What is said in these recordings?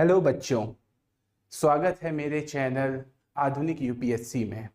Hello बच्चों, स्वागत है मेरे चैनल आधुनिक यूपीएससी में।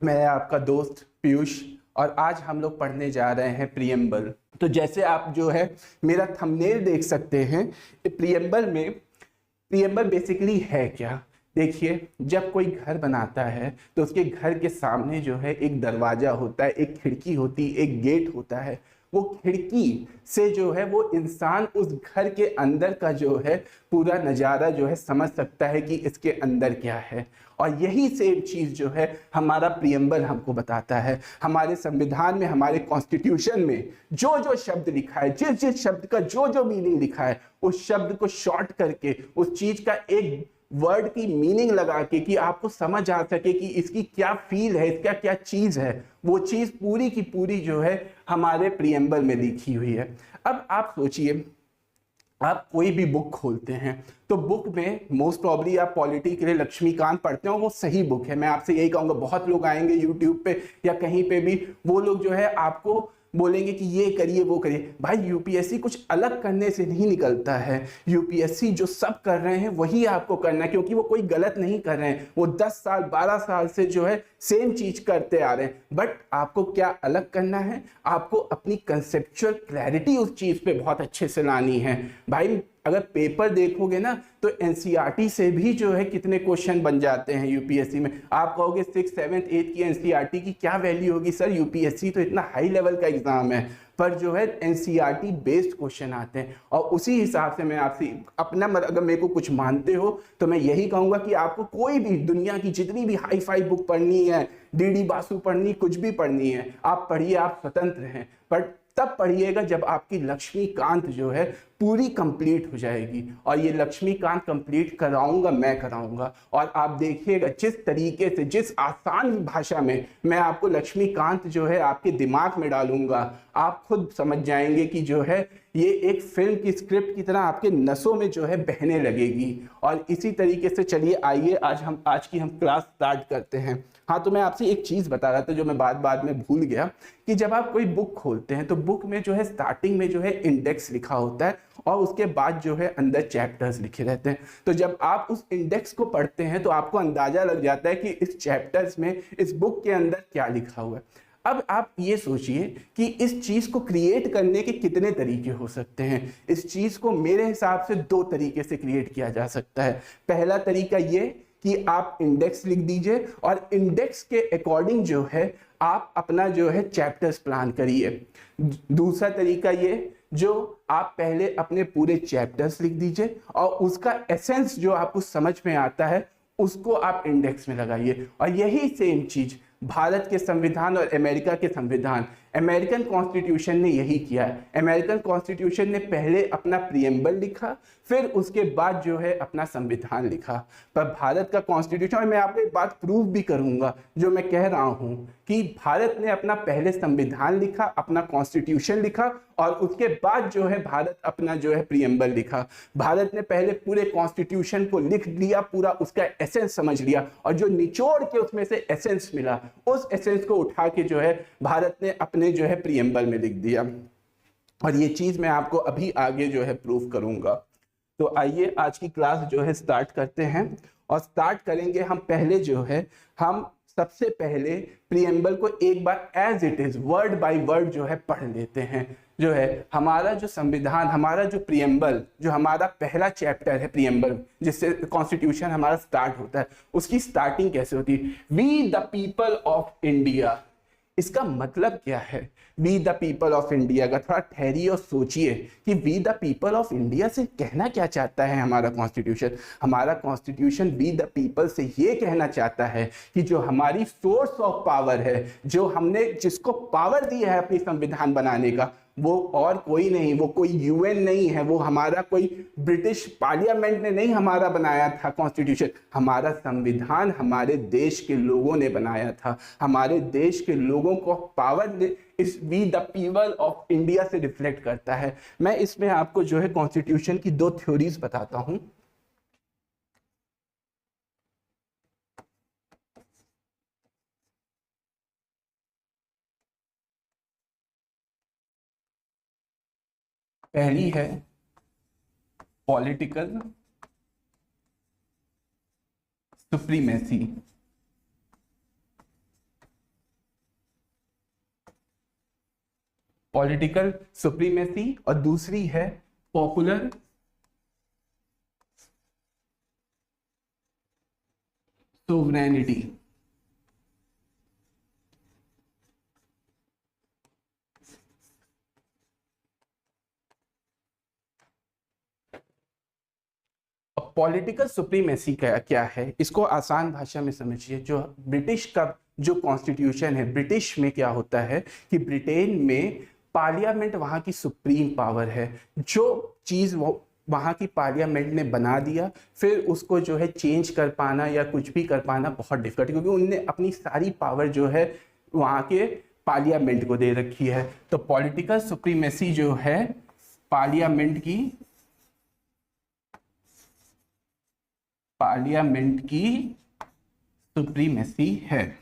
मैं आपका दोस्त पीयूष और आज हम लोग पढ़ने जा रहे हैं प्रियम्बल। तो जैसे आप जो है मेरा थंबनेल देख सकते हैं, प्रियम्बल बेसिकली है क्या। देखिए, जब कोई घर बनाता है तो उसके घर के सामने जो है एक दरवाजा होता है, एक खिड़की होती है, एक गेट होता है। वो खिड़की से जो है वो इंसान उस घर के अंदर का जो है पूरा नज़ारा जो है समझ सकता है कि इसके अंदर क्या है। और यही सेम चीज़ जो है हमारा प्रियम्बल हमको बताता है। हमारे संविधान में, हमारे कॉन्स्टिट्यूशन में जो जो शब्द लिखा है, जिस जिस शब्द का जो जो मीनिंग लिखा है, उस शब्द को शॉर्ट करके उस चीज़ का एक वर्ड की मीनिंग लगा के कि आपको समझ आ सके कि इसकी क्या फील है, इसका क्या चीज है, वो चीज पूरी की पूरी जो है हमारे प्रियम्बल में लिखी हुई है। अब आप सोचिए, आप कोई भी बुक खोलते हैं तो बुक में मोस्ट प्रॉब्ली आप पॉलिटी के लिए लक्ष्मीकांत पढ़ते हो, वो सही बुक है। मैं आपसे यही कहूंगा, बहुत लोग आएंगे यूट्यूब पे या कहीं पे भी, वो लोग जो है आपको बोलेंगे कि ये करिए वो करिए। भाई, यूपीएससी कुछ अलग करने से नहीं निकलता है। यूपीएससी जो सब कर रहे हैं वही आपको करना है, क्योंकि वो कोई गलत नहीं कर रहे हैं। वो 10 साल 12 साल से जो है सेम चीज करते आ रहे हैं। बट आपको क्या अलग करना है, आपको अपनी कंसेप्चुअल क्लैरिटी उस चीज पे बहुत अच्छे से लानी है। भाई, अगर पेपर देखोगे ना तो एनसीईआरटी से भी जो है कितने क्वेश्चन बन जाते हैं यूपीएससी में। आप कहोगे 6, 7, 8 की एनसीईआरटी की क्या वैल्यू होगी सर, यूपीएससी तो इतना हाई लेवल का एग्जाम है। पर जो है एनसीईआरटी बेस्ड क्वेश्चन आते हैं और उसी हिसाब से मैं आपसे अपना अगर मेरे को कुछ मानते हो तो मैं यही कहूंगा कि आपको कोई भी दुनिया की जितनी भी हाई फाई बुक पढ़नी है, डीडी बासु पढ़नी, कुछ भी पढ़नी है, आप पढ़िए, आप स्वतंत्र हैं। बट तब पढ़िएगा जब आपकी लक्ष्मीकांत जो है पूरी कंप्लीट हो जाएगी। और ये लक्ष्मीकांत कंप्लीट कराऊंगा, मैं कराऊंगा। और आप देखिएगा जिस तरीके से, जिस आसान भाषा में मैं आपको लक्ष्मीकांत जो है आपके दिमाग में डालूंगा, आप खुद समझ जाएंगे कि जो है ये एक फिल्म की स्क्रिप्ट की तरह आपके नसों में जो है बहने लगेगी। और इसी तरीके से चलिए, आइए आज की हम क्लास स्टार्ट करते हैं। हाँ, तो मैं आपसे एक चीज बता रहा था जो मैं बाद में भूल गया, कि जब आप कोई बुक खोलते हैं तो बुक में जो है स्टार्टिंग में जो है इंडेक्स लिखा होता है और उसके बाद जो है अंदर चैप्टर्स लिखे रहते हैं। तो जब आप उस इंडेक्स को पढ़ते हैं तो आपको अंदाजा लग जाता है कि इस चैप्टर्स में, इस बुक के अंदर क्या लिखा हुआ है। अब आप ये सोचिए कि इस चीज को क्रिएट करने के कितने तरीके हो सकते हैं। इस चीज को मेरे हिसाब से 2 तरीके से क्रिएट किया जा सकता है। पहला तरीका ये कि आप इंडेक्स लिख दीजिए और इंडेक्स के अकॉर्डिंग जो है आप अपना जो है चैप्टर्स प्लान करिए। दूसरा तरीका ये, जो आप पहले अपने पूरे चैप्टर्स लिख दीजिए और उसका एसेंस जो आपको समझ में आता है उसको आप इंडेक्स में लगाइए। और यही सेम चीज भारत के संविधान और अमेरिका के संविधान, अमेरिकन कॉन्स्टिट्यूशन ने यही किया है। अमेरिकन कॉन्स्टिट्यूशन ने पहले अपना प्रियम्बल लिखा, फिर उसके बाद जो है अपना संविधान लिखा। पर भारत का कॉन्स्टिट्यूशन, और मैं आपको एक बात प्रूव भी करूंगा जो मैं कह रहा हूं, कि भारत ने अपना पहले संविधान लिखा, अपना कॉन्स्टिट्यूशन लिखा और उसके बाद जो है भारत अपना जो है प्रियम्बल लिखा। भारत ने पहले पूरे कॉन्स्टिट्यूशन को लिख लिया, पूरा उसका एसेंस समझ लिया और जो निचोड़ के उसमें से एसेंस मिला, उस एसेंस को उठा के जो है भारत ने अपने जो है प्रियम्बल में लिख दिया। और ये चीज मैं आपको अभी आगे जो है प्रूव करूंगा। तो आइए आज की क्लास जो है स्टार्ट करते हैं। और स्टार्ट करेंगे हम पहले जो है, हम सबसे पहले प्रियम्बल को एक बार as it is word by word जो है पढ़ लेते हैं। जो है हमारा जो संविधान, हमारा जो प्रियम्बल, जो हमारा पहला चैप्टर है प्रियम्बल, जिससे कॉन्स्टिट्यूशन हमारा स्टार्ट होता है, उसकी स्टार्टिंग कैसे होती है? We the people of India. इसका मतलब क्या है we the people of India का? थोड़ा ठहरिए और सोचिए कि we the people of India से कहना क्या चाहता है हमारा कॉन्स्टिट्यूशन। हमारा कॉन्स्टिट्यूशन वी द पीपल से ये कहना चाहता है कि जो हमारी सोर्स ऑफ पावर है, जो हमने जिसको पावर दी है अपनी संविधान बनाने का, वो और कोई नहीं, वो कोई यूएन नहीं है, वो हमारा कोई ब्रिटिश पार्लियामेंट ने नहीं हमारा बनाया था कॉन्स्टिट्यूशन। हमारा संविधान हमारे देश के लोगों ने बनाया था। हमारे देश के लोगों को पावर इस we the people of India से रिफ्लेक्ट करता है। मैं इसमें आपको जो है कॉन्स्टिट्यूशन की 2 थ्योरीज बताता हूं। पहली है पॉलिटिकल सुप्रीमेसी। पॉलिटिकल सुप्रीमेसी और दूसरी है पॉपुलर सोवरेनिटी। पॉलिटिकल सुप्रीमेसी क्या है, इसको आसान भाषा में समझिए। जो ब्रिटिश का जो कॉन्स्टिट्यूशन है, ब्रिटिश में क्या होता है कि ब्रिटेन में पार्लियामेंट वहाँ की सुप्रीम पावर है। जो चीज़ वो वहाँ की पार्लियामेंट ने बना दिया, फिर उसको जो है चेंज कर पाना या कुछ भी कर पाना बहुत डिफिकल्ट, क्योंकि उनने अपनी सारी पावर जो है वहाँ के पार्लियामेंट को दे रखी है। तो पॉलिटिकल सुप्रीमेसी जो है पार्लियामेंट की सुप्रीमेसी है।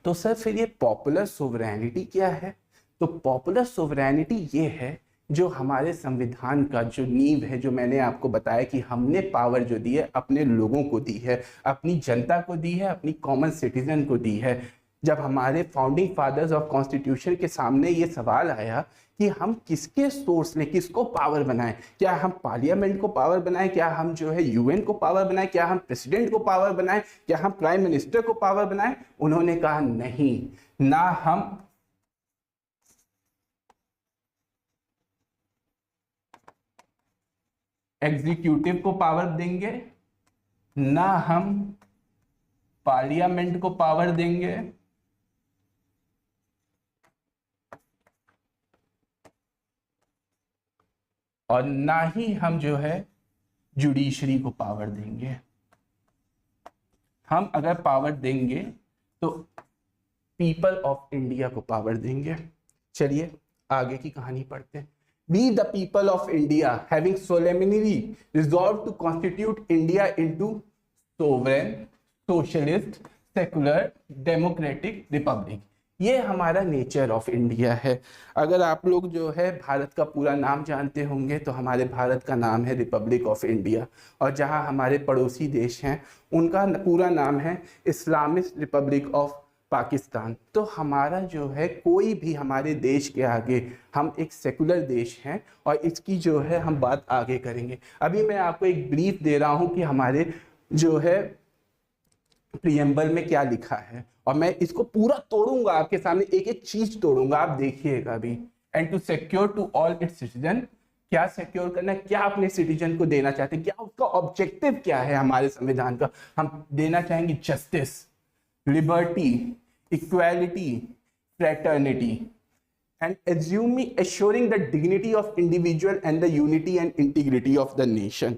तो सर फिर ये पॉपुलर सोवरेनिटी क्या है? तो पॉपुलर सोवरेनिटी ये है जो हमारे संविधान का जो नींव है, जो मैंने आपको बताया कि हमने पावर जो दी है अपने लोगों को दी है, अपनी जनता को दी है, अपनी कॉमन सिटीजन को दी है। जब हमारे फाउंडिंग फादर्स ऑफ कॉन्स्टिट्यूशन के सामने ये सवाल आया कि हम किसके सोर्स में किसको पावर बनाएं, क्या हम पार्लियामेंट को पावर बनाएं, क्या हम जो है यूएन को पावर बनाएं, क्या हम प्रेसिडेंट को पावर बनाएं, क्या हम प्राइम मिनिस्टर को पावर बनाएं, उन्होंने कहा नहीं, ना हम एग्जीक्यूटिव को पावर देंगे, ना हम पार्लियामेंट को पावर देंगे, और ना ही हम जो है जुडिशरी को पावर देंगे। हम अगर पावर देंगे तो पीपल ऑफ इंडिया को पावर देंगे। चलिए आगे की कहानी पढ़ते हैं। We the people of India having solemnly resolved to constitute India into sovereign, socialist, secular, democratic republic। ये हमारा नेचर ऑफ इंडिया है। अगर आप लोग जो है भारत का पूरा नाम जानते होंगे तो हमारे भारत का नाम है रिपब्लिक ऑफ इंडिया, और जहाँ हमारे पड़ोसी देश हैं उनका पूरा नाम है इस्लामिक रिपब्लिक ऑफ पाकिस्तान। तो हमारा जो है कोई भी हमारे देश के आगे हम एक सेकुलर देश हैं, और इसकी जो है हम बात आगे करेंगे। अभी मैं आपको एक ब्रीफ दे रहा हूं कि हमारे जो है प्रीएम्बल में क्या लिखा है, और मैं इसको पूरा तोड़ूंगा आपके सामने, एक एक चीज तोड़ूंगा, आप देखिएगा अभी। And to secure to all its citizen, क्या सिक्योर करना है, क्या अपने सिटीजन को देना चाहते हैं, क्या उसका ऑब्जेक्टिव क्या है हमारे संविधान का। हम देना चाहेंगे justice, liberty, equality, fraternity, and assuring the dignity of individual and the unity and integrity of the nation।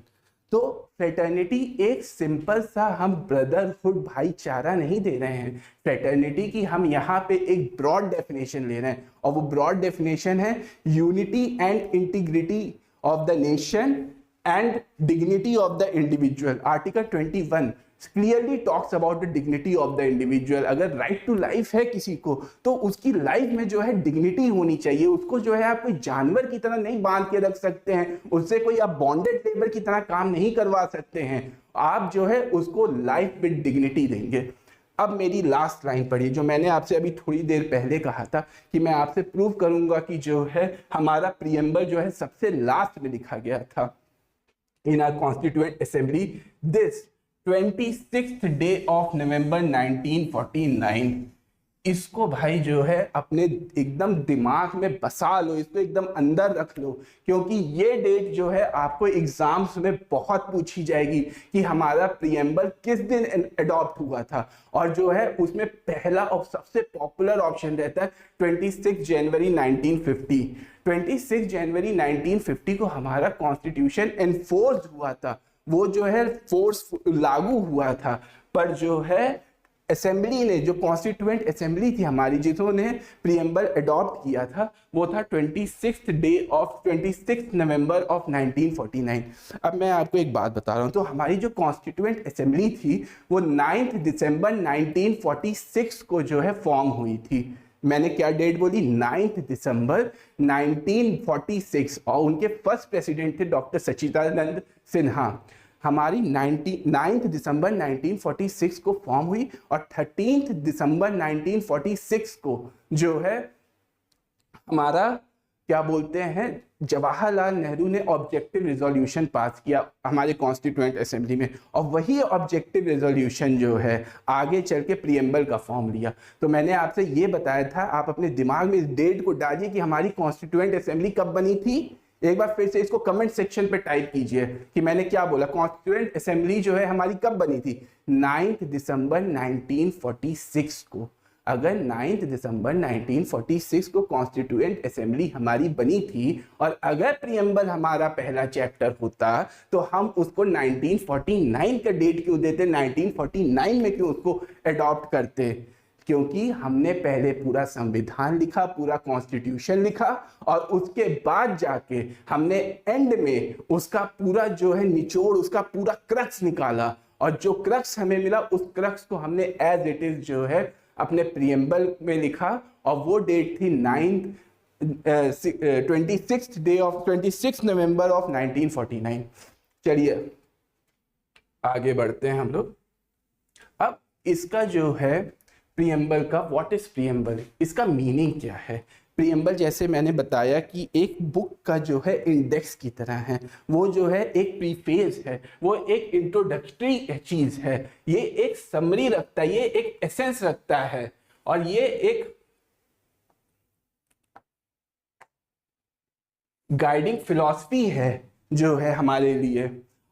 तो फ्रेटर्निटी एक सिंपल सा हम ब्रदरहुड भाईचारा नहीं दे रहे हैं। फ्रेटर्निटी की हम यहाँ पे एक ब्रॉड डेफिनेशन ले रहे हैं, और वो ब्रॉड डेफिनेशन है unity and integrity of the nation and dignity of the individual. Article 21 clearly talks about the dignity of the individual. अगर राइट टू लाइफ है किसी को तो उसकी लाइफ में जो है डिग्निटी होनी चाहिए। उसको जो है आप कोई जानवर की तरह नहीं बांध के रख सकते हैं, उससे कोई आप बॉन्डेड लेबर की तरह काम नहीं करवा सकते हैं। आप जो है उसको लाइफ विद डिग्निटी देंगे। अब मेरी लास्ट लाइन पढ़िए, जो मैंने आपसे अभी थोड़ी देर पहले कहा था कि मैं आपसे प्रूव करूंगा कि जो है हमारा प्रीएम्बल जो है सबसे लास्ट में लिखा गया था in our constituent assembly this 26th day of November 1949। इसको भाई जो है अपने एकदम दिमाग में बसा लो, इसको एकदम अंदर रख लो, क्योंकि ये डेट जो है आपको एग्जाम्स में बहुत पूछी जाएगी कि हमारा प्रीएम्बल किस दिन अडॉप्ट हुआ था। और जो है उसमें पहला और सबसे पॉपुलर ऑप्शन रहता है 26 जनवरी 1950। 26 जनवरी 1950 को हमारा कॉन्स्टिट्यूशन एनफोर्स हुआ था, वो जो है फोर्स लागू हुआ था। पर जो है असेंबली ने, जो कॉन्स्टिट्यूएंट असेंबली थी हमारी जिन्होंने प्रीएम्बल अडॉप्ट किया था, वो था 26 नवंबर ऑफ 1949। अब मैं आपको एक बात बता रहा हूँ, तो हमारी जो कॉन्स्टिट्यूएंट असेंबली थी वो 9 दिसंबर 1946 को जो है फॉर्म हुई थी। मैंने क्या डेट बोली, 9 दिसंबर 1946, और उनके फर्स्ट प्रेसिडेंट थे डॉक्टर सच्चिदानंद सिन्हा। हमारी 9 दिसंबर 1946 को फॉर्म हुई, और 13 दिसंबर 1946 को जो है हमारा क्या बोलते हैं, जवाहरलाल नेहरू ने ऑब्जेक्टिव रेजोल्यूशन पास किया हमारे कॉन्स्टिट्यूएंट असेंबली में, और वही ऑब्जेक्टिव रेजोल्यूशन जो है आगे चल के प्रीएम्बल का फॉर्म लिया। तो मैंने आपसे ये बताया था, आप अपने दिमाग में इस डेट को डालिए कि हमारी कॉन्स्टिट्यूएंट असेंबली कब बनी थी। एक बार फिर से इसको कमेंट सेक्शन पे टाइप कीजिए कि मैंने क्या बोला, कॉन्स्टिट्यूएंट असेंबली जो है हमारी कब बनी थी, 9 दिसंबर 1946 को। अगर 9 दिसंबर 1946 को कॉन्स्टिट्यूएंट असेंबली हमारी बनी थी, और अगर प्रीएम्बल हमारा पहला चैप्टर होता, तो हम उसको 1949 का डेट क्यों देते, 1949 में क्यों उसको अडॉप्ट करते? क्योंकि हमने पहले पूरा संविधान लिखा, पूरा कॉन्स्टिट्यूशन लिखा, और उसके बाद जाके हमने एंड में उसका पूरा जो है निचोड़, उसका पूरा क्रक्स निकाला, और जो क्रक्स हमें मिला उस क्रक्स को हमने एज इट इज जो है अपने प्रीएम्बल में लिखा, और वो डेट थी 26 नवंबर ऑफ 1949। चलिए आगे बढ़ते हैं हम लोग। अब इसका जो है प्रीएम्बल का, व्हाट इज प्रीएम्बल, इसका मीनिंग क्या है? प्रीएम्बल जैसे मैंने बताया कि एक बुक का जो है इंडेक्स की तरह है, वो जो है एक प्रीफेस है, वो एक इंट्रोडक्टरी चीज है, ये एक समरी रखता है, ये एक एसेंस रखता है, और ये एक गाइडिंग फिलॉसफी है जो है हमारे लिए।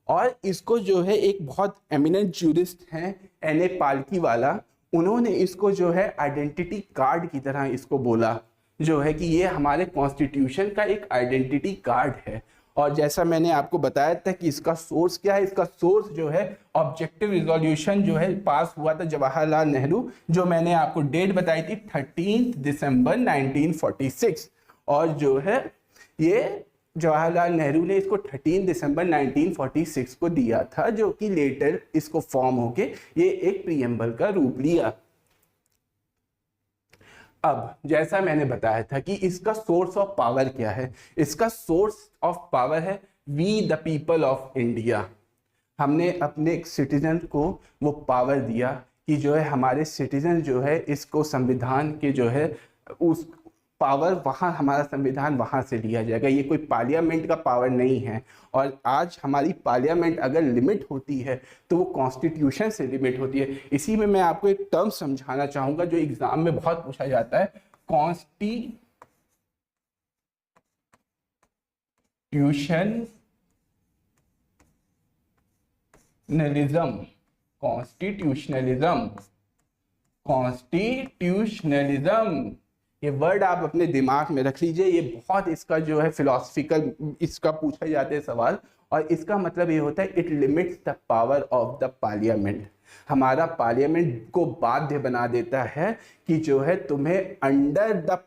और इसको जो है एक बहुत एमिनेंट ज्यूरिस्ट हैं एन.ए. पालकीवाला, उन्होंने इसको जो है आइडेंटिटी कार्ड की तरह इसको बोला, जो है कि ये हमारे कॉन्स्टिट्यूशन का एक आइडेंटिटी कार्ड है। और जैसा मैंने आपको बताया था कि इसका सोर्स क्या है, इसका सोर्स जो है ऑब्जेक्टिव रिजोल्यूशन जो है पास हुआ था जवाहरलाल नेहरू, जो मैंने आपको डेट बताई थी 13 दिसंबर 1946, और जो है ये जवाहरलाल नेहरू ने इसको 13 दिसंबर 1946 को दिया था, जो कि लेटर इसको फॉर्म होके ये एक प्रीएम्बल का रूप लिया। अब जैसा मैंने बताया था कि इसका सोर्स ऑफ पावर क्या है, इसका सोर्स ऑफ पावर है we the people of India. हमने अपने सिटीजन को वो पावर दिया कि जो है हमारे सिटीजन जो है इसको संविधान के जो है उस पावर वहाँ, हमारा संविधान वहाँ से लिया जाएगा, ये कोई पार्लियामेंट का पावर नहीं है। और आज हमारी पार्लियामेंट अगर लिमिट होती है तो वो कॉन्स्टिट्यूशन से लिमिट होती है। इसी में मैं आपको एक टर्म समझाना चाहूँगा जो एग्जाम में बहुत पूछा जाता है, कॉन्स्टिट्यूशनलिज्म। ये वर्ड आप अपने दिमाग में रख लीजिए, ये बहुत इसका जो है फिलोसफिकल इसका पूछा जाते हैं सवाल, और इसका मतलब ये होता है it limits the power of the parliament. हमारा पार्लियामेंट को बाध्य बना देता है कि जो है तुम्हें under the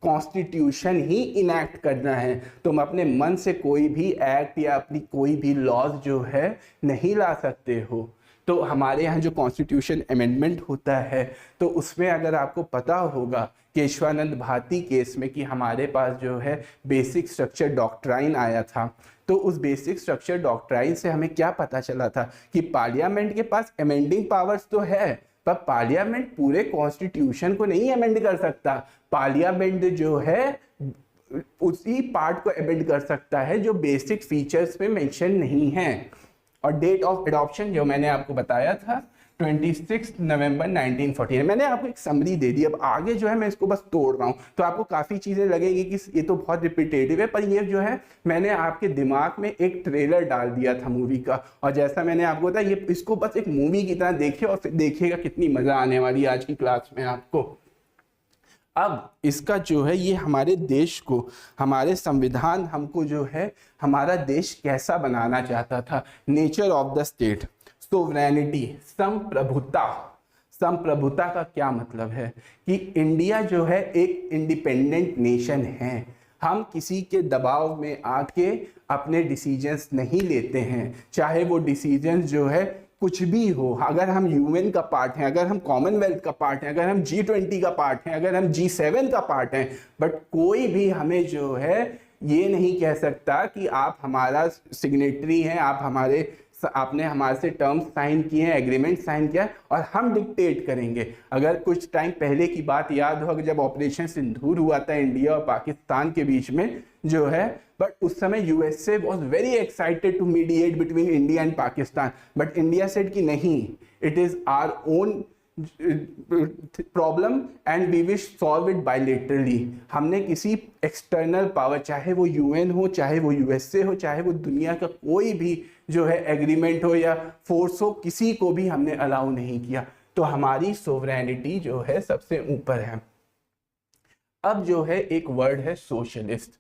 constitution he enact करना है, तुम अपने मन से कोई भी एक्ट या अपनी कोई भी लॉज जो है नहीं ला सकते हो। तो हमारे यहाँ जो कॉन्स्टिट्यूशन अमेंडमेंट होता है, तो उसमें अगर आपको पता होगा केशवानंद भारती केस में कि हमारे पास जो है बेसिक स्ट्रक्चर डॉक्ट्राइन आया था, तो उस बेसिक स्ट्रक्चर डॉक्ट्राइन से हमें क्या पता चला था कि पार्लियामेंट के पास अमेंडिंग पावर्स तो है, पर पार्लियामेंट पूरे कॉन्स्टिट्यूशन को नहीं अमेंड कर सकता। पार्लियामेंट जो है उसी पार्ट को अमेंड कर सकता है जो बेसिक फीचर्स में मेंशन नहीं है। और डेट ऑफ एडॉप्शन जो मैंने आपको बताया था 26 नवंबर 1949। मैंने आपको एक समरी दे दी, अब आगे जो है मैं इसको बस तोड़ रहा हूँ, तो आपको काफ़ी चीज़ें लगेंगी कि ये तो बहुत रिपीटेटिव है, पर ये जो है मैंने आपके दिमाग में एक ट्रेलर डाल दिया था मूवी का, और जैसा मैंने आपको बताया ये इसको बस एक मूवी की तरह देखिए और फिर देखिएगा कितनी मज़ा आने वाली है आज की क्लास में आपको। अब इसका जो है ये हमारे देश को, हमारे संविधान हमको जो है हमारा देश कैसा बनाना चाहता था, nature of the state, sovereignty, संप्रभुता। संप्रभुता का क्या मतलब है कि इंडिया जो है एक इंडिपेंडेंट नेशन है, हम किसी के दबाव में आके अपने डिसीजंस नहीं लेते हैं, चाहे वो डिसीजंस जो है कुछ भी हो, अगर हम यूएन का पार्ट हैं, अगर हम कॉमनवेल्थ का पार्ट हैं, अगर हम G20 का पार्ट हैं, अगर हम G7 का पार्ट हैं, बट कोई भी हमें जो है ये नहीं कह सकता कि आप हमारा सिग्नेटरी हैं, आपने हमारे से टर्म्स साइन किए हैं, एग्रीमेंट साइन किया है और हम डिक्टेट करेंगे। अगर कुछ टाइम पहले की बात याद हो, जब ऑपरेशन सिंदूर हुआ था इंडिया और पाकिस्तान के बीच में जो है, बट उस समय USA was very excited to mediate between India and Pakistan, but India said कि नहीं, it is our own problem and we wish solve it bilaterally. हमने किसी एक्सटर्नल पावर, चाहे वो यूएन हो, चाहे वो यूएसए हो, चाहे वो दुनिया का कोई भी जो है एग्रीमेंट हो या फोर्स हो, किसी को भी हमने अलाउ नहीं किया। तो हमारी सोवरेनिटी जो है सबसे ऊपर है। अब जो है एक वर्ड है सोशलिस्ट।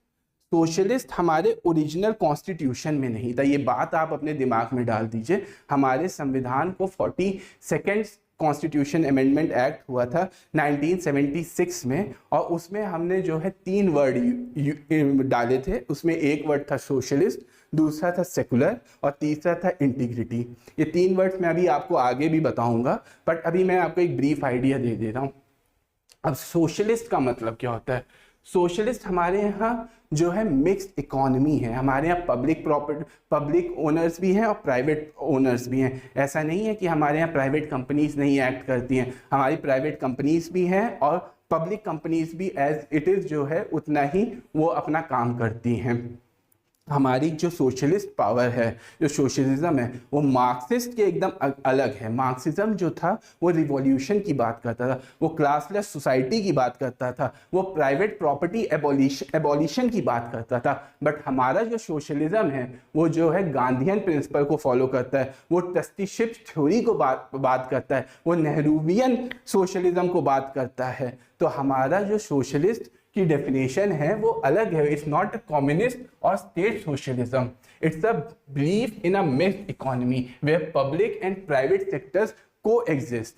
सोशलिस्ट हमारे ओरिजिनल कॉन्स्टिट्यूशन में नहीं था, ये बात आप अपने दिमाग में डाल दीजिए। हमारे संविधान को 42nd कॉन्स्टिट्यूशन अमेंडमेंट एक्ट हुआ था 1976 में, और उसमें हमने जो है 3 वर्ड डाले थे। उसमें एक वर्ड था सोशलिस्ट, दूसरा था सेकुलर और तीसरा था इंटीग्रिटी। ये 3 वर्ड्स मैं अभी आपको आगे भी बताऊंगा, बट अभी मैं आपको एक ब्रीफ आइडिया दे दे रहा हूँ। अब सोशलिस्ट का मतलब क्या होता है? सोशलिस्ट हमारे यहाँ जो है मिक्स्ड इकोनॉमी है। हमारे यहाँ पब्लिक ओनर्स भी हैं और प्राइवेट ओनर्स भी हैं। ऐसा नहीं है कि हमारे यहाँ प्राइवेट कंपनीज नहीं एक्ट करती हैं, हमारी प्राइवेट कंपनीज भी हैं और पब्लिक कंपनीज भी एज इट इज़ जो है उतना ही वो अपना काम करती हैं। हमारी जो सोशलिस्ट पावर है, जो सोशलिज्म है, वो मार्क्सिस्ट के एकदम अलग है। मार्क्सिज्म जो था वो रिवॉल्यूशन की बात करता था, वो क्लासलेस सोसाइटी की बात करता था, वो प्राइवेट प्रॉपर्टी एबॉलिशन की बात करता था। बट हमारा जो सोशलिज्म है वो जो है गांधीयन प्रिंसिपल को फॉलो करता है, वो ट्रस्टीशिप थ्योरी को बात करता है, वो नेहरूवियन सोशलिज्म को बात करता है। तो हमारा जो सोशलिस्ट की डेफिनेशन है वो अलग है। इट्स नॉट अ कम्युनिस्ट और state socialism, it's a belief in a mixed economy where public and private sectors coexist.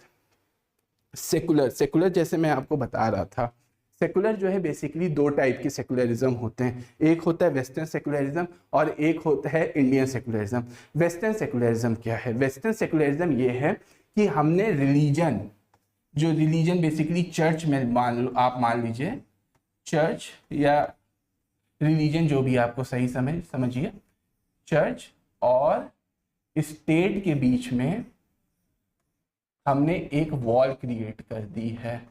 Secular जैसे मैं आपको बता रहा था, सेकुलर जो है बेसिकली 2 टाइप के सेकुलरिज्म होते हैं। एक होता है वेस्टर्न सेकुलरिज्म और एक होता है इंडियन सेकुलरिज्म। वेस्टर्न सेकुलरिज्म क्या है? वेस्टर्न सेकुलरिज्म ये है कि हमने रिलीजन बेसिकली चर्च में आप मान लीजिए, चर्च या रिलीजन जो भी आपको सही समझिए, चर्च और स्टेट के बीच में हमने एक वॉल क्रिएट कर दी है।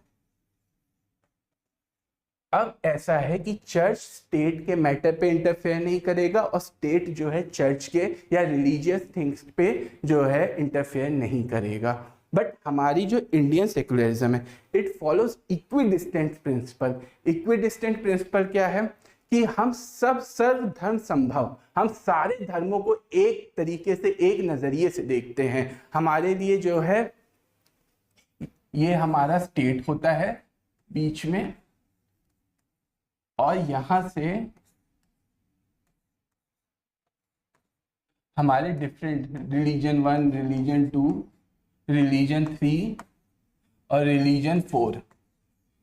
अब ऐसा है कि चर्च स्टेट के मैटर पे इंटरफेयर नहीं करेगा और स्टेट जो है चर्च के या रिलीजियस थिंग्स पे जो है इंटरफेयर नहीं करेगा। बट हमारी जो इंडियन सेकुलरिज्म है, it follows equidistant principle. Equidistant principle क्या है? कि हम सब सर्वधर्म संभव, हम सारे धर्मों को एक तरीके से, एक नजरिए से देखते हैं। हमारे लिए जो है ये हमारा स्टेट होता है बीच में, और यहां से हमारे डिफरेंट रिलीजन 1, रिलीजन 2, रिलीजन 3 और रिलीजन 4,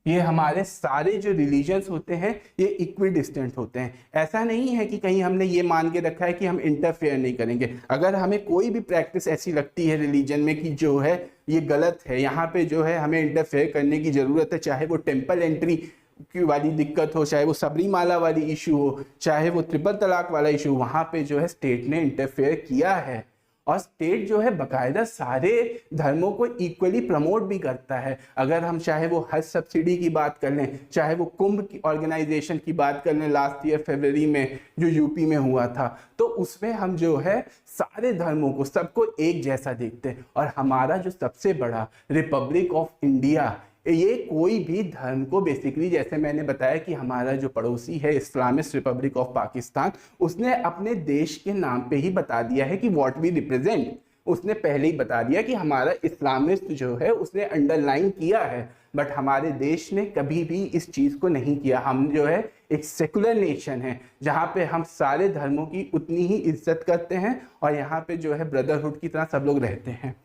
ये हमारे सारे जो रिलीजन्स होते हैं ये इक्विडिस्टेंट होते हैं। ऐसा नहीं है कि कहीं हमने ये मान के रखा है कि हम इंटरफेयर नहीं करेंगे। अगर हमें कोई भी प्रैक्टिस ऐसी लगती है रिलीजन में कि जो है ये गलत है, यहाँ पे जो है हमें इंटरफेयर करने की जरूरत है, चाहे वो टेम्पल एंट्री की वाली दिक्कत हो, चाहे वो सबरीमाला वाली इशू हो, चाहे वो ट्रिपल तलाक वाला इशू, वहां पे जो है स्टेट ने इंटरफेयर किया है। और स्टेट जो है बकायदा सारे धर्मों को इक्वली प्रमोट भी करता है। अगर हम चाहे वो हज सब्सिडी की बात कर लें, चाहे वो कुंभ की ऑर्गेनाइजेशन की बात कर लें, लास्ट ईयर फरवरी में जो यूपी में हुआ था, तो उसमें हम जो है सारे धर्मों को, सबको एक जैसा देखते हैं। और हमारा जो सबसे बड़ा रिपब्लिक ऑफ इंडिया, ये कोई भी धर्म को बेसिकली, जैसे मैंने बताया कि हमारा जो पड़ोसी है इस्लामिस्ट रिपब्लिक ऑफ पाकिस्तान, उसने अपने देश के नाम पे ही बता दिया है कि व्हाट वी रिप्रेजेंट। उसने पहले ही बता दिया कि हमारा इस्लामिस्ट जो है, उसने अंडरलाइन किया है। बट हमारे देश ने कभी भी इस चीज को नहीं किया। हम जो है एक सेकुलर नेशन है, जहाँ पे हम सारे धर्मों की उतनी ही इज्जत करते हैं और यहाँ पे जो है ब्रदरहुड की तरह सब लोग रहते हैं।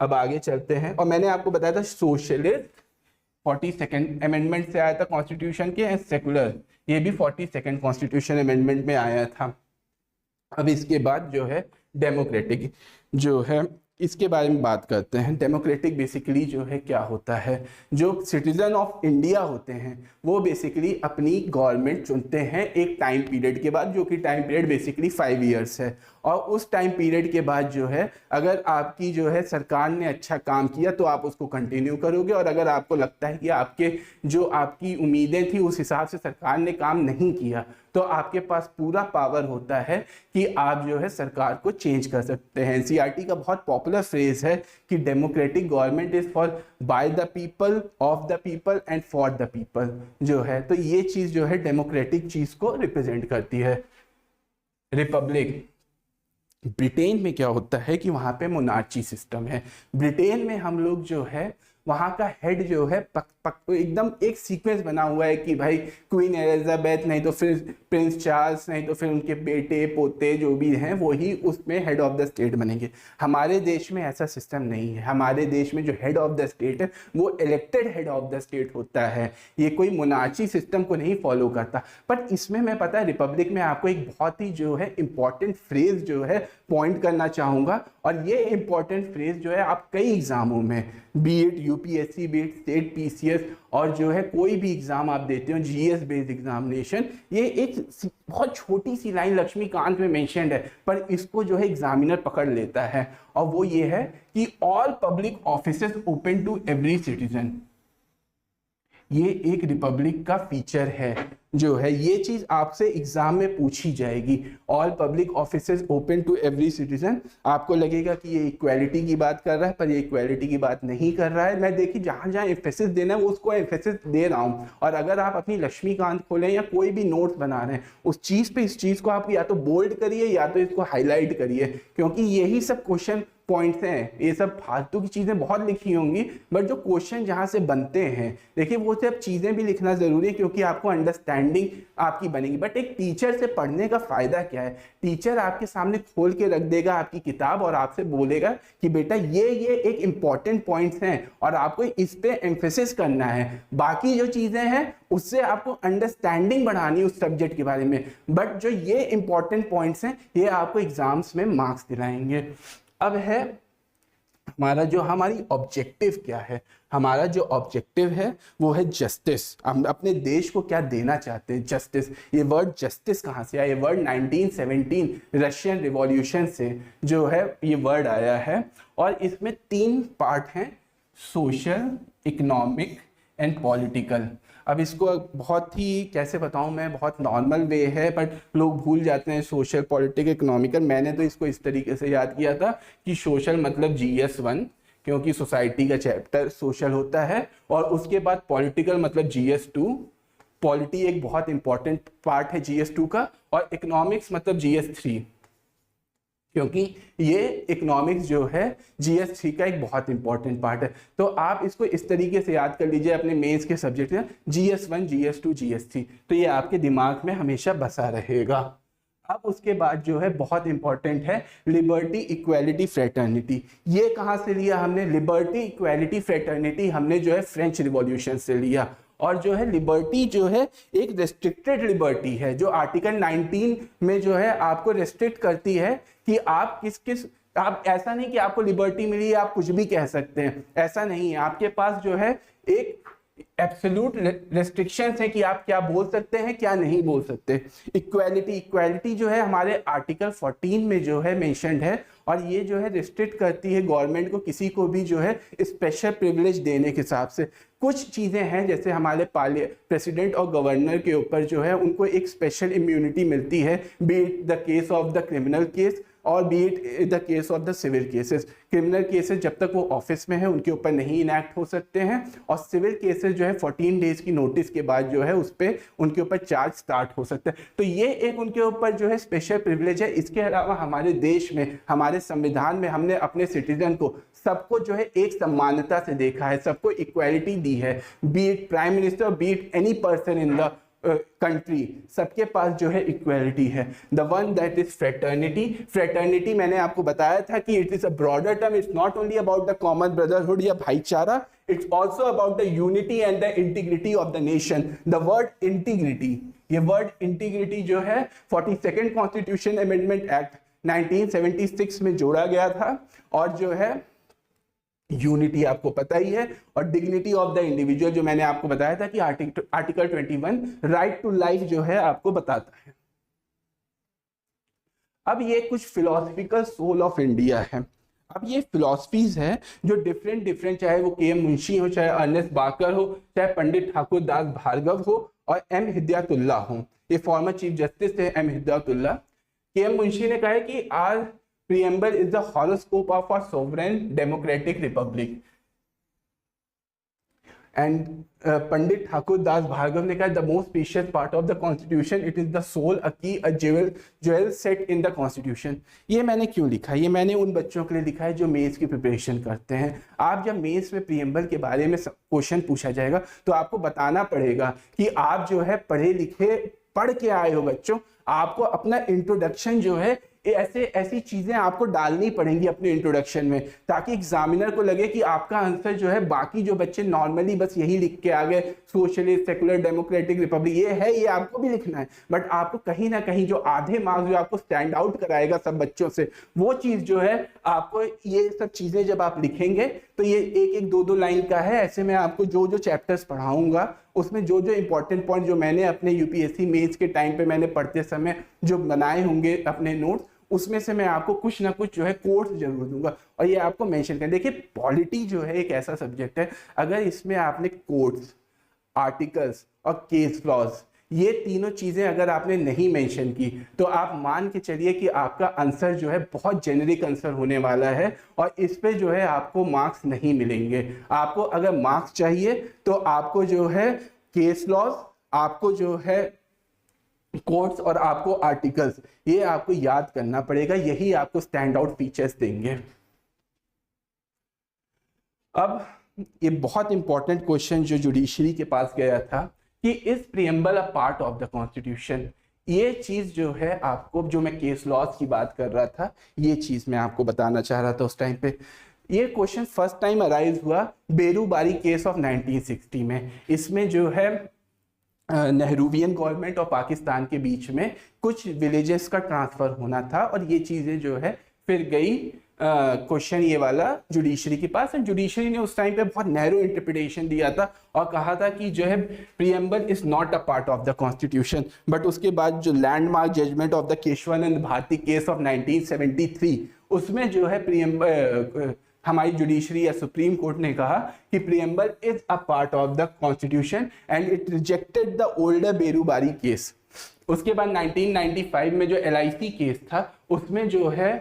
अब आगे चलते हैं। और मैंने आपको बताया था सोशलिस्ट 42nd अमेंडमेंट से आया था कॉन्स्टिट्यूशन के, एंड सेकुलर ये भी 42nd कॉन्स्टिट्यूशन अमेंडमेंट में आया था। अब इसके बाद जो है डेमोक्रेटिक जो है इसके बारे में बात करते हैं। डेमोक्रेटिक बेसिकली जो है क्या होता है, जो सिटीजन ऑफ इंडिया होते हैं वो बेसिकली अपनी गवर्नमेंट चुनते हैं एक टाइम पीरियड के बाद, जो कि टाइम पीरियड बेसिकली 5 इयर्स है। और उस टाइम पीरियड के बाद जो है अगर आपकी जो है सरकार ने अच्छा काम किया तो आप उसको कंटिन्यू करोगे, और अगर आपको लगता है कि आपकी उम्मीदें थी उस हिसाब से सरकार ने काम नहीं किया तो आपके पास पूरा पावर होता है कि आप जो है सरकार को चेंज कर सकते हैं। एनसीईआरटी का बहुत पॉपुलर फ्रेज है कि democratic government is for by the people, of the people and for the people जो है, तो ये चीज जो है डेमोक्रेटिक चीज को रिप्रेजेंट करती है। रिपब्लिक, ब्रिटेन में क्या होता है कि वहां पे मोनार्ची सिस्टम है। ब्रिटेन में हम लोग जो है वहां का हेड जो है एकदम एक सीक्वेंस बना हुआ है कि भाई क्वीन एलिजाबेथ, नहीं तो फिर प्रिंस चार्ल्स, नहीं तो फिर उनके बेटे पोते जो भी हैं वही उसमें हेड ऑफ द स्टेट बनेंगे। हमारे देश में ऐसा सिस्टम नहीं है। हमारे देश में जो हेड ऑफ द स्टेट है वो elected head of the state होता है, ये कोई मोनार्ची सिस्टम को नहीं फॉलो करता। पर इसमें मैं पता है रिपब्लिक में आपको एक बहुत ही जो है इंपॉर्टेंट फ्रेज जो है पॉइंट करना चाहूंगा, और ये इंपॉर्टेंट फ्रेज जो है आप कई एग्जामों में, B it UPSC, B it state PCS, और जो है कोई भी एग्जाम आप देते हो जीएस बेस्ड एग्जामिनेशन, ये एक बहुत छोटी सी लाइन लक्ष्मीकांत में मेंशन्ड है पर इसको जो है एग्जामिनर पकड़ लेता है, और वो ये है कि all public offices open to every citizen. ये एक रिपब्लिक का फीचर है जो है, ये चीज आपसे एग्जाम में पूछी जाएगी। All public offices open to every citizen, आपको लगेगा कि ये इक्वालिटी की बात कर रहा है पर ये इक्वालिटी की बात नहीं कर रहा है। मैं देखिए जहां जहां एम्फेसिस देना है वो उसको एम्फेसिस दे रहा हूं, और अगर आप अपनी लक्ष्मीकांत खोलें या कोई भी नोट्स बना रहे हैं उस चीज पे, इस चीज को आप या तो बोल्ड करिए या तो इसको हाईलाइट करिए, क्योंकि यही सब क्वेश्चन पॉइंट्स हैं। ये सब फालतू की चीजें बहुत लिखी होंगी बट जो क्वेश्चन जहां से बनते हैं देखिए वो सब चीजें भी लिखना जरूरी है, क्योंकि आपको अंडरस्टैंडिंग आपकी बनेगी। बट एक टीचर से पढ़ने का फायदा क्या है, टीचर आपके सामने खोल के रख देगा आपकी किताब और आपसे बोलेगा कि बेटा ये एक इंपॉर्टेंट पॉइंट्स हैं और आपको इस पे एम्फेसिस करना है, बाकी जो चीजें हैं उससे आपको अंडरस्टैंडिंग बढ़ानी है उस सब्जेक्ट के बारे में, बट जो ये इंपॉर्टेंट पॉइंट्स हैं ये आपको एग्जाम्स में मार्क्स दिलाएंगे। अब है हमारी ऑब्जेक्टिव क्या है। हमारा जो ऑब्जेक्टिव है वो है जस्टिस। हम अपने देश को क्या देना चाहते हैं, जस्टिस। ये वर्ड जस्टिस कहाँ से आया, ये वर्ड 1917 रशियन रिवॉल्यूशन से जो है ये वर्ड आया है, और इसमें 3 पार्ट हैं, सोशल, इकोनॉमिक एंड पॉलिटिकल। अब इसको बहुत ही कैसे बताऊं मैं, बहुत नॉर्मल वे है बट लोग भूल जाते हैं सोशल, पॉलिटिकल, इकोनॉमिकल। मैंने तो इसको इस तरीके से याद किया था कि सोशल मतलब GS1, क्योंकि सोसाइटी का चैप्टर सोशल होता है, और उसके बाद पॉलिटिकल मतलब GS2, पॉलिटी एक बहुत इंपॉर्टेंट पार्ट है GS2 का, और इकोनॉमिक्स मतलब GS3, क्योंकि ये इकोनॉमिक्स जो है GS3 का एक बहुत इंपॉर्टेंट पार्ट है। तो आप इसको इस तरीके से याद कर लीजिए अपने मेंस के सब्जेक्ट में, GS1, GS2, GS3, तो ये आपके दिमाग में हमेशा बसा रहेगा। अब उसके बाद जो है बहुत इंपॉर्टेंट है लिबर्टी, इक्वालिटी, फ्रेटर्निटी। ये कहाँ से लिया हमने, लिबर्टी, इक्वालिटी, फ्रेटर्निटी हमने जो है फ्रेंच रिवॉल्यूशन से लिया। और जो है लिबर्टी जो है एक रेस्ट्रिक्टेड लिबर्टी है जो आर्टिकल 19 में जो है आपको रेस्ट्रिक्ट करती है कि आप आप ऐसा नहीं कि आपको लिबर्टी मिली आप कुछ भी कह सकते हैं, ऐसा नहीं है। आपके पास जो है एक एब्सोल्यूट रेस्ट्रिक्शंस है कि आप क्या बोल सकते हैं क्या नहीं बोल सकते। इक्वालिटी जो है हमारे आर्टिकल 14 में जो है मेंशन्ड है, और ये जो है रिस्ट्रिक्ट करती है गवर्नमेंट को किसी को भी जो है स्पेशल प्रिविलेज देने के हिसाब से। कुछ चीजें हैं जैसे हमारे प्रेसिडेंट और गवर्नर के ऊपर जो है उनको एक स्पेशल इम्यूनिटी मिलती है, be it the case of the criminal case और be it the case of the civil cases. Criminal cases जब तक वो ऑफिस में है उनके ऊपर नहीं इनैक्ट हो सकते हैं, और सिविल केसेस जो है 14 डेज की नोटिस के बाद जो है उस पर उनके ऊपर चार्ज स्टार्ट हो सकता है। तो ये एक उनके ऊपर जो है स्पेशल प्रिविलेज है। इसके अलावा हमारे देश में, हमारे संविधान में हमने अपने सिटीजन को सबको जो है एक समानता से देखा है, सबको इक्वालिटी दी है, be it prime minister, B it any person in the country, सबके पास जो है इक्वालिटी है। The one that is fraternity मैंने आपको बताया था कि it is a broader term, it's not only about the common brotherhood या भाईचारा, it's also about the unity and the integrity of the nation. The word integrity, ये word integrity जो है 42nd कॉन्स्टिट्यूशन अमेंडमेंट एक्ट 1976 में जोड़ा गया था। और जो है यूनिटी आपको पता ही है, और डिग्निटी ऑफ द इंडिविजुअल जो मैंने आपको बताया था कि आर्टिकल 21 राइट टू लाइफ जो है आपको बताता है। अब ये कुछ फिलोसफिकल सोल ऑफ इंडिया है। अब ये फिलोसफीज है जो डिफरेंट चाहे वो के एम मुंशी हो, चाहे अर्नेस्ट बाकर हो, चाहे पंडित ठाकुर दास भार्गव हो और एम हिदायतुल्ला हो। ये फॉर्मर चीफ जस्टिस है एम हिदायतुल्ला। के एम मुंशी ने कहा है कि are preamble is the horoscope of our sovereign democratic republic, and Pandit Thakur Das Bhargav ने कहा the most precious part of the constitution, it is the soul, a key, a jewel set in the constitution। ये मैंने क्यों लिखा है? ये मैंने उन बच्चों के लिए लिखा है जो मेंस की प्रिपरेशन करते हैं। आप जब मेंस में प्रीएम्बल के बारे में क्वेश्चन पूछा जाएगा तो आपको बताना पड़ेगा कि आप जो है पढ़े लिखे पढ़ के आए हो बच्चों, आपको अपना इंट्रोडक्शन जो है ऐसी चीजें आपको डालनी पड़ेंगी अपने इंट्रोडक्शन में, ताकि एग्जामिनर को लगे कि आपका आंसर जो है बाकी जो बच्चे नॉर्मली बस यही लिख के आ गए सोशलिस्ट सेकुलर डेमोक्रेटिक रिपब्लिक, ये है, ये आपको भी लिखना है, बट आपको कहीं ना कहीं जो आधे मार्क्स जो आपको स्टैंड आउट कराएगा सब बच्चों से, वो चीज जो है आपको, ये सब चीजें जब आप लिखेंगे तो ये एक दो लाइन का है। ऐसे में आपको जो चैप्टर्स पढ़ाऊंगा उसमें जो इंपॉर्टेंट पॉइंट जो मैंने अपने यूपीएससी मेंस के टाइम पे मैंने पढ़ते समय जो बनाए होंगे अपने नोट्स, उसमें से मैं आपको कुछ ना कुछ जो है कोट्स जरूर दूंगा और ये आपको मेंशन करें। देखिए पॉलिटी जो है एक ऐसा सब्जेक्ट है, अगर इसमें आपने कोट्स, आर्टिकल्स और केस लॉज, ये तीनों चीजें अगर आपने नहीं मेंशन की तो आप मान के चलिए कि आपका आंसर जो है बहुत जेनेरिक आंसर होने वाला है और इस पे जो है आपको मार्क्स नहीं मिलेंगे। आपको अगर मार्क्स चाहिए तो आपको जो है केस लॉज, आपको जो है कोट्स और आपको आर्टिकल्स, ये आपको याद करना पड़ेगा, यही आपको स्टैंड आउट फीचर्स देंगे। अब ये बहुत इंपॉर्टेंट क्वेश्चन जो जुडिशरी के पास गया था कि is preamble a part of the constitution, ये चीज जो है आपको, जो मैं केस लॉज की बात कर रहा था, ये चीज मैं आपको बताना चाह रहा था उस टाइम पे। ये क्वेश्चन फर्स्ट टाइम अराइज हुआ बेरूबारी केस ऑफ 1960 में। इसमें जो है नेहरूवियन गवर्नमेंट और पाकिस्तान के बीच में कुछ विलेजेस का ट्रांसफर होना था और ये चीजें जो है फिर गई क्वेश्चन ये वाला जुडिशरी के पास। जुडिशरी ने उस टाइम पे बहुत नैरो इंटरप्रिटेशन दिया था और कहा था कि जो है preamble is not a part of the constitution. But उसके बाद जो landmark judgement of the Kesavananda Bharati case of 1973, उसमें जो है प्रीएम्बल, हमारी जुडिशरी या सुप्रीम कोर्ट ने कहा कि preamble is a part of the constitution and it rejected the older Berubari case. उसके बाद 1995 में जो एलआईसी केस था, उसमें जो है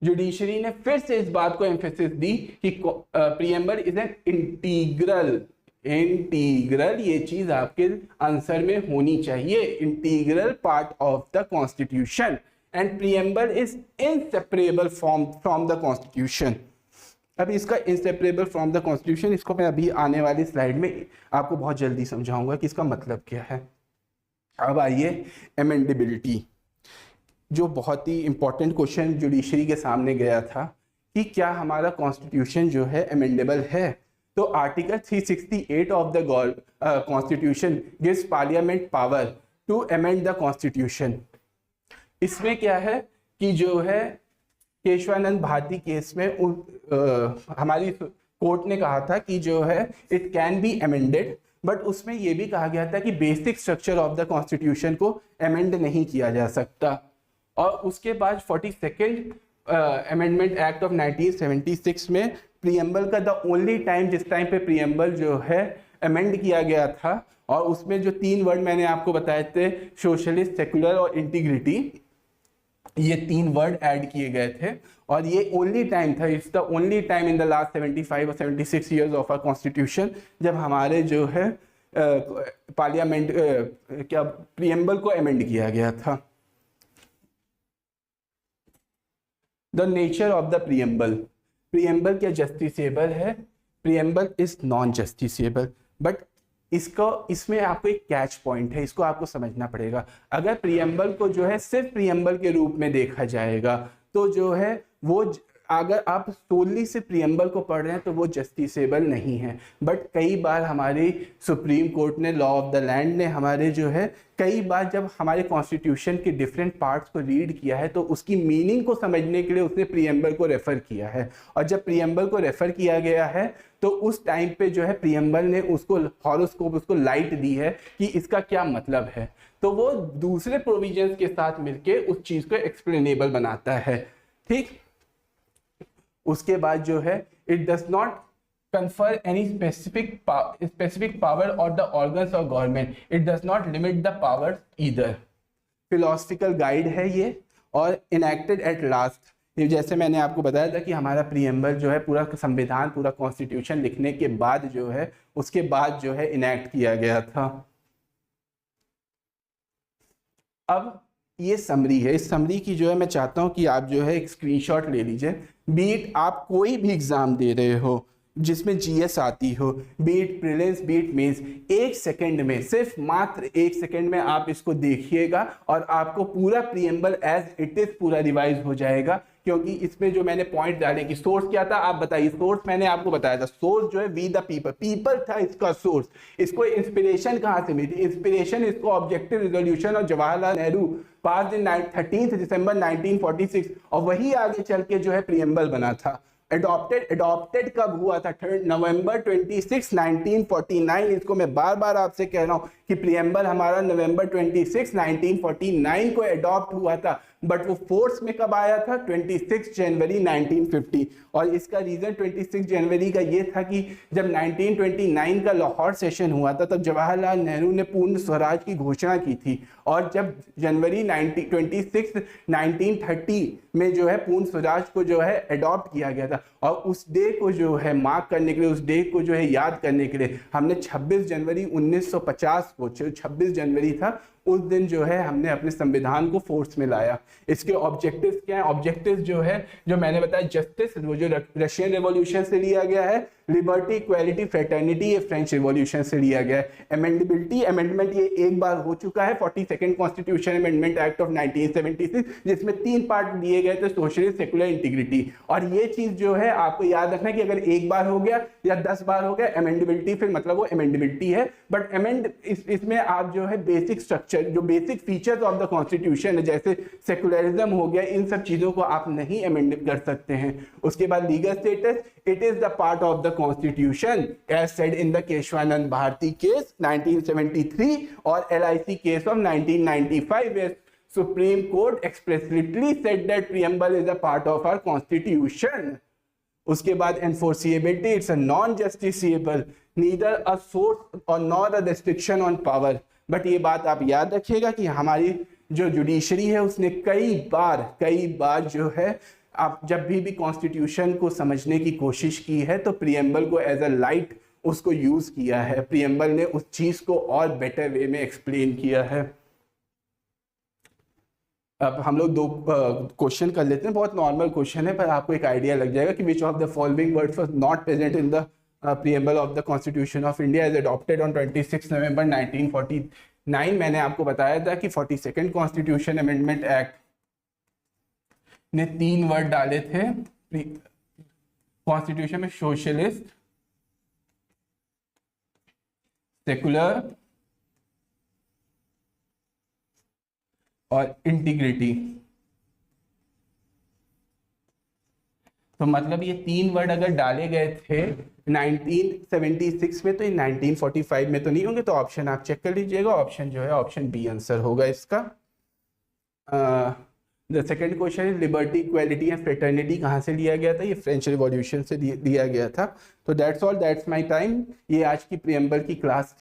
जुडिशरी ने फिर से इस बात को एम्फेसिस दी कि प्रीएम्बल इज एन इंटीग्रल, ये चीज आपके आंसर में होनी चाहिए, integral part of the constitution and preamble is inseparable from the constitution. अब इसका इंसेपरेबल फ्रॉम द कॉन्स्टिट्यूशन, इसको मैं अभी आने वाली स्लाइड में आपको बहुत जल्दी समझाऊंगा कि इसका मतलब क्या है। अब आइए अमेंडेबिलिटी, जो बहुत ही इंपॉर्टेंट क्वेश्चन जुडिशरी के सामने गया था कि क्या हमारा कॉन्स्टिट्यूशन जो है अमेंडेबल है। तो article 368 of the constitution gives parliament power to amend the constitution. इसमें क्या है कि जो है केशवानंद भारती केस में हमारी कोर्ट ने कहा था कि जो है it can be amended, but उसमें यह भी कहा गया था कि basic structure of the constitution को अमेंड नहीं किया जा सकता। और उसके बाद 42nd अमेंडमेंट एक्ट ऑफ 1976 में प्रीएम्बल का द ओनली टाइम, जिस टाइम पे प्रीएम्बल जो है अमेंड किया गया था, और उसमें जो 3 वर्ड मैंने आपको बताए थे, सोशलिस्ट, सेकुलर और इंटीग्रिटी, ये 3 वर्ड ऐड किए गए थे और ये ओनली टाइम था, it's the only time in the last 75 और 76 ईयर्स ऑफ आवर कॉन्स्टिट्यूशन जब हमारे जो है पार्लियामेंट क्या प्रीएम्बल को अमेंड किया गया था। The nature of the preamble, preamble क्या जस्टिसेबल है? Preamble is non justiciable, but इसमें आपको एक कैच पॉइंट है, इसको आपको समझना पड़ेगा। अगर प्रीएम्बल को जो है सिर्फ प्रीएम्बल के रूप में देखा जाएगा तो जो है वो अगर आप सोली से प्रियम्बल को पढ़ रहे हैं तो वो जस्टिसेबल नहीं है। बट कई बार हमारे सुप्रीम कोर्ट ने, लॉ ऑफ द लैंड ने हमारे जो है कई बार जब हमारे कॉन्स्टिट्यूशन के डिफरेंट पार्ट्स को रीड किया है तो उसकी मीनिंग को समझने के लिए उसने प्रियम्बल को रेफर किया है। और जब प्रियम्बल को रेफर किया गया है तो उस टाइम पे जो है प्रियम्बल ने उसको हॉरोस्कोप, उसको लाइट दी है कि इसका क्या मतलब है। तो वो दूसरे प्रोविजंस के साथ मिलके उस चीज को एक्सप्लेनेबल बनाता है। ठीक, उसके बाद जो है it does not confer any specific power or the organs of government. It does not limit the powers either. Philosophical guide है ये और enacted at last। ये जैसे मैंने आपको बताया था कि हमारा प्रियम्बल जो है पूरा संविधान, पूरा कॉन्स्टिट्यूशन लिखने के बाद जो है उसके बाद जो है इनैक्ट किया गया था। अब ये समरी है, इस समरी की जो है मैं चाहता हूं कि आप जो है एक स्क्रीनशॉट ले लीजिए। बीट आप कोई भी एग्जाम दे रहे हो जिसमें जीएस आती हो, बीट प्रीलिम्स बीट मेंस, एक सेकंड में, सिर्फ मात्र एक सेकंड में आप इसको देखिएगा और आपको पूरा प्रियम्बल एज इट इज पूरा रिवाइज हो जाएगा। क्योंकि इसमें जो मैंने पॉइंट डाले कि सोर्स क्या था, आप बताइए। सोर्स मैंने आपको बताया था, सोर्स जो है वी द पीपल, पीपल था इसका सोर्स। इसको इंस्पिरेशन कहाँ से मिली? इंस्पिरेशन इसको ऑब्जेक्टिव रिजोल्यूशन और जवाहरलाल नेहरू पास इन 13 दिसंबर 1946, और वही आगे चल के जो है प्रियम्बल बना था। एडॉप्टेड कब हुआ था? नवंबर 26 1949। इसको मैं बार बार आपसे कह रहा हूं कि प्रियम्बल हमारा नवंबर 26 1949 को एडॉप्ट हुआ था, बट वो फोर्स में कब आया था? 26 जनवरी 1950। और इसका रीजन 26 जनवरी का ये था कि जब 1929 का लाहौर सेशन हुआ था तब जवाहरलाल नेहरू ने पूर्ण स्वराज की घोषणा की थी, और जब जनवरी 26 1930 में जो है पूर्ण स्वराज को जो है एडॉप्ट किया गया था। और उस डे को जो है मार्क करने के लिए, उस डे को जो है याद करने के लिए हमने 26 जनवरी 1950 को, 26 जनवरी था, उस दिन जो है हमने अपने संविधान को फोर्स में लाया। इसके ऑब्जेक्टिव्स क्या है? ऑब्जेक्टिव्स जो है, जो मैंने बताया, जस्टिस, वो जो रशियन रेवोल्यूशन से लिया गया है, लिबर्टी, इक्वालिटी, फ्रेटर्निटी ये फ्रेंच रिवॉल्यूशन से लिया गया है। अमेंडेबिलिटी, अमेंडमेंट ये एक बार हो चुका है, 42nd constitution amendment act of 1976, जिसमें 3 पार्ट दिए गए थे, सोशलिस्ट, सेकुलर, इंटीग्रिटी। और ये चीज जो है आपको याद रखना कि अगर एक बार हो गया या 10 बार हो गया अमेंडेबिलिटी, फिर मतलब वो अमेंडेबिलिटी है। बट इसमें आप जो है बेसिक स्ट्रक्चर, जो basic features of the constitution है, जैसे सेकुलरिज्म हो गया, इन सब चीजों को आप नहीं अमेंड कर सकते हैं। उसके बाद legal status, it is the part of the constitution as said in the Keshwanand Bharti case 1973 और LIC case of 1995 where Supreme Court explicitly said that preamble is a part of our constitution. उसके बाद enforceability, it's a non-justiciable, neither a source or nor a restriction on power. But ये बात आप याद रखिएगा कि हमारी जो जुडिशरी है उसने कई बार जो है, आप जब भी कॉन्स्टिट्यूशन को समझने की कोशिश की है तो प्रियम्बल को एज अ लाइट उसको यूज किया है। प्रियम्बल ने उस चीज को और बेटर वे में एक्सप्लेन किया है। अब हम लोग 2 क्वेश्चन कर लेते हैं, बहुत नॉर्मल क्वेश्चन है पर आपको एक आइडिया लग जाएगा कि which of the following words was not present in the preamble of the Constitution of India as adopted on 26 November 1949। मैंने आपको बताया था कि 42nd Constitution Amendment Act ने 3 वर्ड डाले थे कॉन्स्टिट्यूशन में, सोशलिस्ट, सेकुलर और इंटीग्रिटी। तो मतलब ये 3 वर्ड अगर डाले गए थे 1976 में तो ये 1945 में तो नहीं होंगे। तो ऑप्शन आप चेक कर लीजिएगा, ऑप्शन जो है ऑप्शन बी आंसर होगा इसका। द सेकेंड क्वेश्चन है लिबर्टी, इक्वालिटी एंड फ्रेटर्निटी कहाँ से लिया गया था? ये फ्रेंच रिवॉल्यूशन से लिया गया था। तो that's all, that's my time. ये आज की प्रियम्बल की क्लास